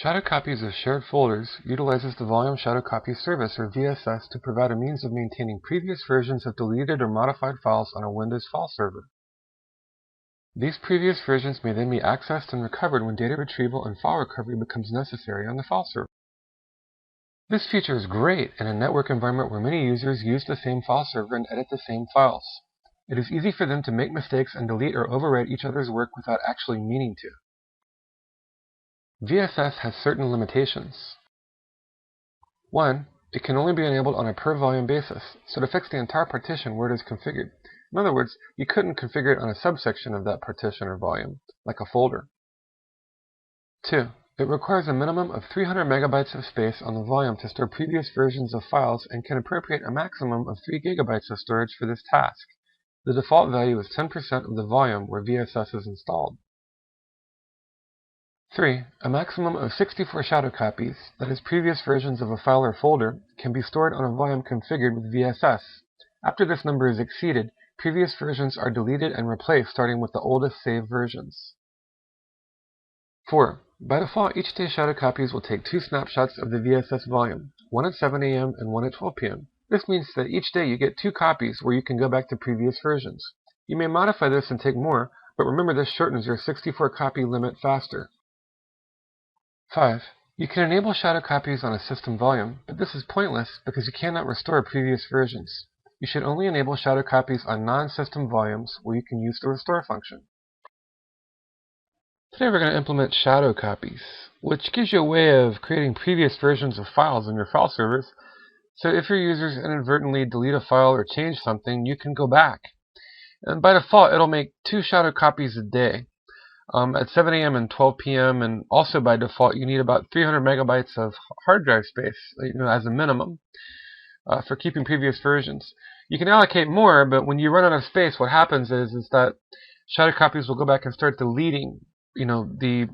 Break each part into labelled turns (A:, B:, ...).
A: Shadow copies of shared folders utilizes the Volume Shadow Copy Service, or VSS, to provide a means of maintaining previous versions of deleted or modified files on a Windows file server. These previous versions may then be accessed and recovered when data retrieval and file recovery becomes necessary on the file server. This feature is great in a network environment where many users use the same file server and edit the same files. It is easy for them to make mistakes and delete or overwrite each other's work without actually meaning to. VSS has certain limitations. 1. It can only be enabled on a per-volume basis, so it affects the entire partition where it is configured. In other words, you couldn't configure it on a subsection of that partition or volume, like a folder. 2. It requires a minimum of 300 megabytes of space on the volume to store previous versions of files and can appropriate a maximum of 3 gigabytes of storage for this task. The default value is 10% of the volume where VSS is installed. 3. A maximum of 64 shadow copies, that is previous versions of a file or folder, can be stored on a volume configured with VSS. After this number is exceeded, previous versions are deleted and replaced starting with the oldest saved versions. 4. By default, each day shadow copies will take 2 snapshots of the VSS volume, one at 7 a.m. and one at 12 p.m. This means that each day you get 2 copies where you can go back to previous versions. You may modify this and take more, but remember this shortens your 64 copy limit faster. 5. You can enable shadow copies on a system volume, but this is pointless because you cannot restore previous versions. You should only enable shadow copies on non-system volumes where you can use the restore function. Today we're going to implement shadow copies, which gives you a way of creating previous versions of files in your file servers. So if your users inadvertently delete a file or change something, you can go back. And by default, it'll make 2 shadow copies a day. At 7 a.m. and 12 p.m. and also by default you need about 300 megabytes of hard drive space, as a minimum for keeping previous versions. You can allocate more, but when you run out of space, what happens is that shadow copies will go back and start deleting the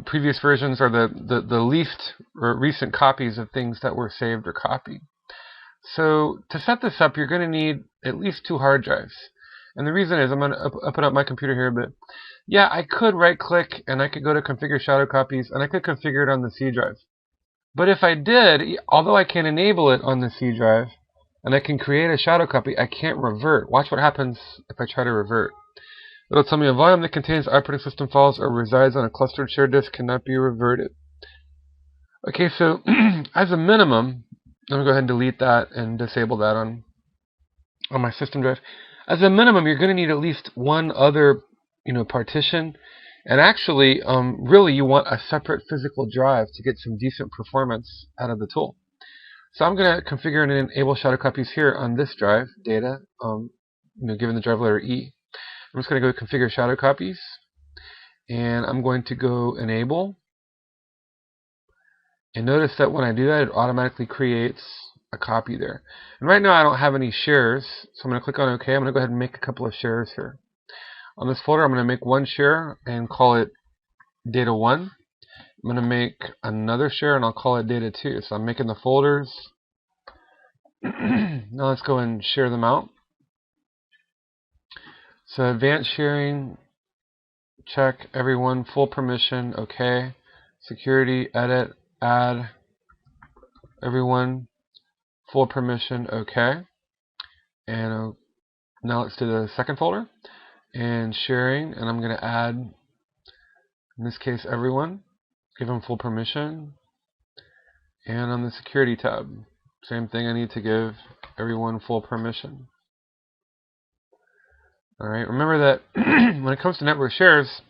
A: previous versions or the least or recent copies of things that were saved or copied. So to set this up, you're going to need at least 2 hard drives. And the reason is, I'm going to open up my computer here, but yeah, I could right-click and I could go to Configure Shadow Copies and I could configure it on the C drive. But if I did, although I can enable it on the C drive and I can create a shadow copy, I can't revert. Watch what happens if I try to revert. It'll tell me a volume that contains operating system files or resides on a clustered shared disk cannot be reverted. Okay, so as a minimum, I'm going to go ahead and delete that and disable that on my system drive. As a minimum, you're going to need at least one other partition, and actually really you want a separate physical drive to get some decent performance out of the tool. So I'm going to configure and enable shadow copies here on this drive, data, given the drive letter E. I'm just going to go configure shadow copies, and I'm going to go enable, and notice that when I do that, it automatically creates a copy there. And right now I don't have any shares, so I'm going to click on OK. I'm going to go ahead and make a couple of shares here. On this folder, I'm going to make one share and call it Data 1. I'm going to make another share and I'll call it Data 2. So I'm making the folders. Now let's go and share them out. So advanced sharing, check everyone, full permission, OK. Security, edit, add, everyone, full permission, OK. And now let's do the second folder. And sharing, and I'm going to add, in this case, everyone, give them full permission. And on the security tab, same thing, I need to give everyone full permission. Alright, remember that when it comes to network shares,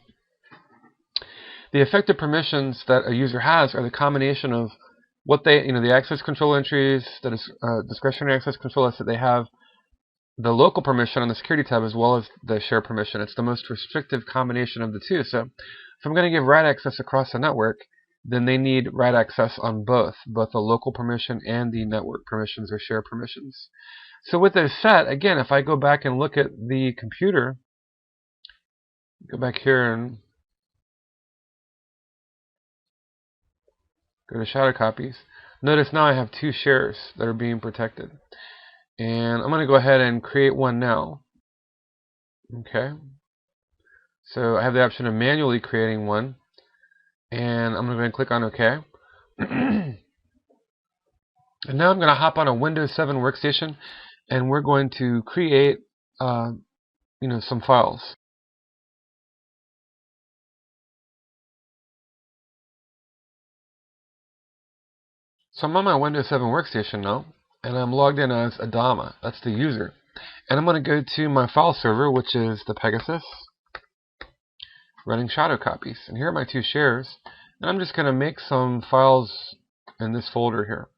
A: the effective permissions that a user has are the combination of what they, the access control entries, that is discretionary access control lists that they have, the local permission on the security tab, as well as the share permission. It's the most restrictive combination of the two. So if I'm going to give write access across the network, then they need write access on both the local permission and the network permissions or share permissions. So with this set, again, if I go back and look at the computer, go back here and go to shadow copies, notice now I have 2 shares that are being protected. And I'm going to go ahead and create one now. Okay. So I have the option of manually creating one. And I'm going to go ahead and click on OK. And now I'm going to hop on a Windows 7 workstation, and we're going to create some files. So I'm on my Windows 7 workstation now, and I'm logged in as Adama. That's the user. And I'm going to go to my file server, which is the Pegasus, running shadow copies. And here are my two shares. And I'm just going to make some files in this folder here.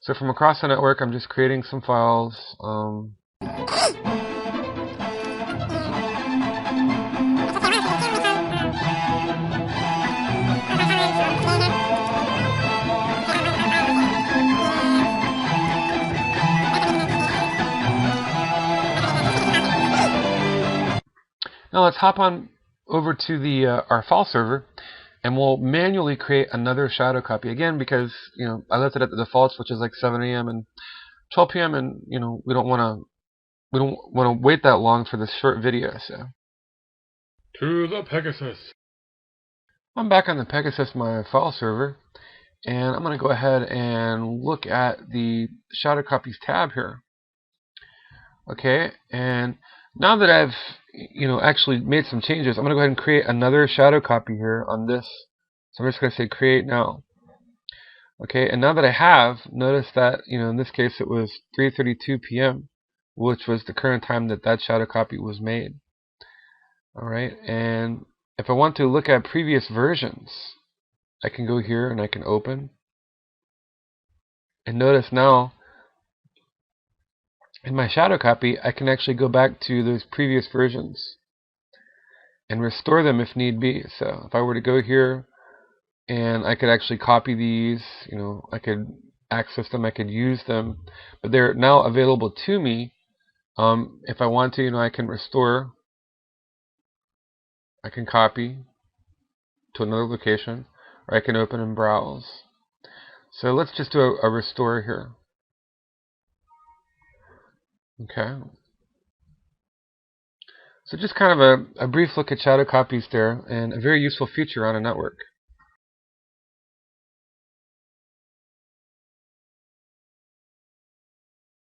A: So from across the network, I'm just creating some files. Now let's hop on over to the our file server, and we'll manually create another shadow copy again, because I left it at the defaults, which is like 7 a.m. and 12 p.m. and we don't want to wait that long for this short video. So to the Pegasus. I'm back on the Pegasus, my file server, and I'm going to go ahead and look at the shadow copies tab here. Okay, and now that I've actually made some changes, I'm going to go ahead and create another shadow copy here on this. So I'm just going to say create now. Okay, and now that I have, notice that in this case it was 3:32 p.m., which was the current time that that shadow copy was made. All right, and if I want to look at previous versions, I can go here and I can open, and notice now in my shadow copy I can actually go back to those previous versions and restore them if need be. So if I were to go here, and I could actually copy these, I could access them, I could use them, but they're now available to me. If I want to, I can restore, I can copy to another location, or I can open and browse. So let's just do a restore here. Okay. So just kind of a brief look at shadow copies there, and a very useful feature on a network.